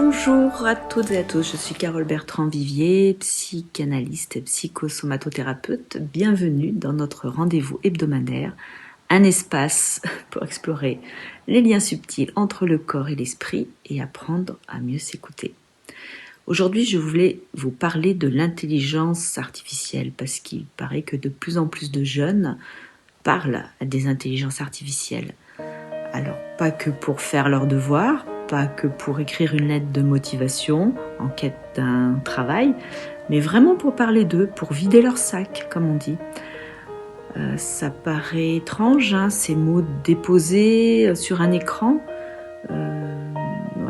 Bonjour à toutes et à tous, je suis Carole Bertrand-Vivier, psychanalyste et psychosomatothérapeute. Bienvenue dans notre rendez-vous hebdomadaire, un espace pour explorer les liens subtils entre le corps et l'esprit et apprendre à mieux s'écouter. Aujourd'hui, je voulais vous parler de l'intelligence artificielle parce qu'il paraît que de plus en plus de jeunes parlent à des intelligences artificielles. Alors, pas que pour faire leurs devoirs, pas que pour écrire une lettre de motivation en quête d'un travail, mais vraiment pour parler d'eux, pour vider leur sac, comme on dit. Ça paraît étrange, hein, ces mots déposés sur un écran,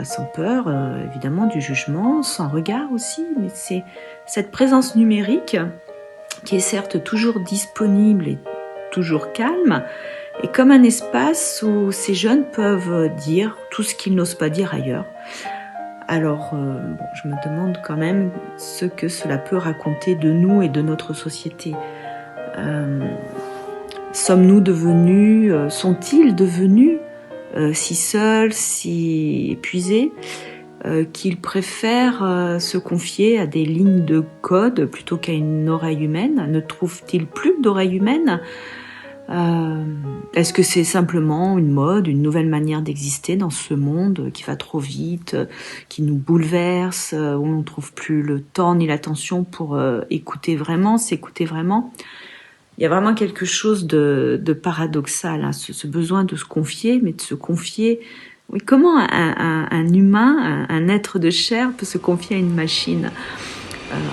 sans peur, évidemment, du jugement, sans regard aussi, mais c'est cette présence numérique qui est certes toujours disponible et toujours calme, et comme un espace où ces jeunes peuvent dire tout ce qu'ils n'osent pas dire ailleurs. Alors, je me demande quand même ce que cela peut raconter de nous et de notre société. Sommes-nous devenus, sont-ils devenus si seuls, si épuisés, qu'ils préfèrent se confier à des lignes de code plutôt qu'à une oreille humaine? Ne trouvent-ils plus d'oreille humaine? Est-ce que c'est simplement une mode, une nouvelle manière d'exister dans ce monde qui va trop vite, qui nous bouleverse, où on ne trouve plus le temps ni l'attention pour écouter vraiment, s'écouter vraiment? Il y a vraiment quelque chose de paradoxal, hein, ce besoin de se confier, mais de se confier. Oui, comment un humain, un être de chair peut se confier à une machine?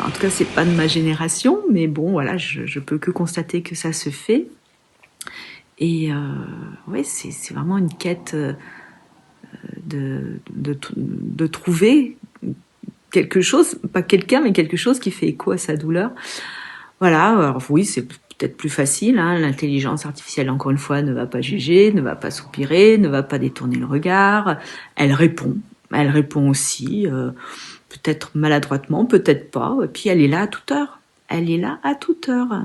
En tout cas, c'est pas de ma génération, mais bon, voilà, je peux que constater que ça se fait. Et oui, c'est vraiment une quête de trouver quelque chose, pas quelqu'un, mais quelque chose qui fait écho à sa douleur. Voilà, alors oui, c'est peut-être plus facile, hein. L'intelligence artificielle, encore une fois, ne va pas juger, ne va pas soupirer, ne va pas détourner le regard. Elle répond aussi, peut-être maladroitement, peut-être pas, et puis elle est là à toute heure. Elle est là à toute heure.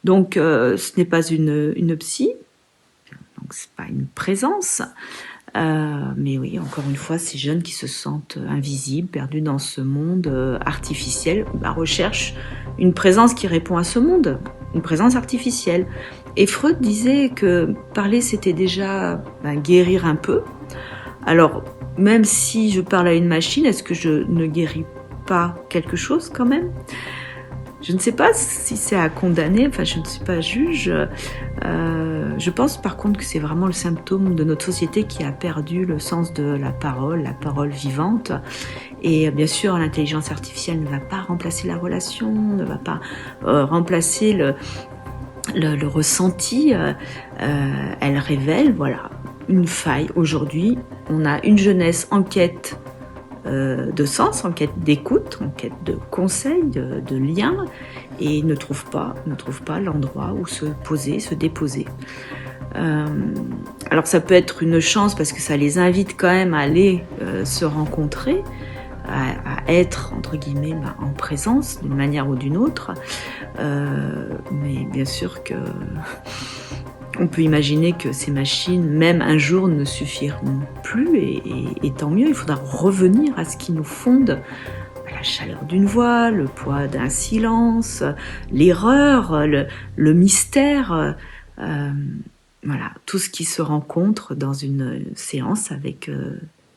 Donc, ce n'est pas une psy, donc c'est pas une présence, mais oui, encore une fois, ces jeunes qui se sentent invisibles, perdus dans ce monde artificiel, recherchent une présence qui répond à ce monde, une présence artificielle. Et Freud disait que parler, c'était déjà guérir un peu. Alors, même si je parle à une machine, est-ce que je ne guéris pas quelque chose quand même ? Je ne sais pas si c'est à condamner, enfin je ne suis pas juge. Je pense par contre que c'est vraiment le symptôme de notre société qui a perdu le sens de la parole vivante. Et bien sûr, l'intelligence artificielle ne va pas remplacer la relation, ne va pas remplacer le ressenti. Elle révèle, voilà, une faille. Aujourd'hui, on a une jeunesse en quête de sens, en quête d'écoute, en quête de conseils, de liens, et ne trouve pas l'endroit où se poser, se déposer. Alors ça peut être une chance parce que ça les invite quand même à aller se rencontrer, à être entre guillemets en présence d'une manière ou d'une autre, mais bien sûr que on peut imaginer que ces machines, même un jour, ne suffiront plus, et tant mieux. Il faudra revenir à ce qui nous fonde, à la chaleur d'une voix, le poids d'un silence, l'erreur, le mystère, voilà, tout ce qui se rencontre dans une séance avec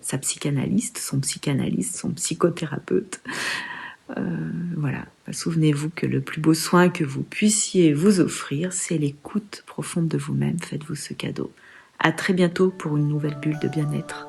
sa psychanalyste, son psychanalyste, son psychothérapeute. Voilà, souvenez-vous que le plus beau soin que vous puissiez vous offrir, c'est l'écoute profonde de vous-même. Faites-vous ce cadeau. À très bientôt pour une nouvelle bulle de bien-être.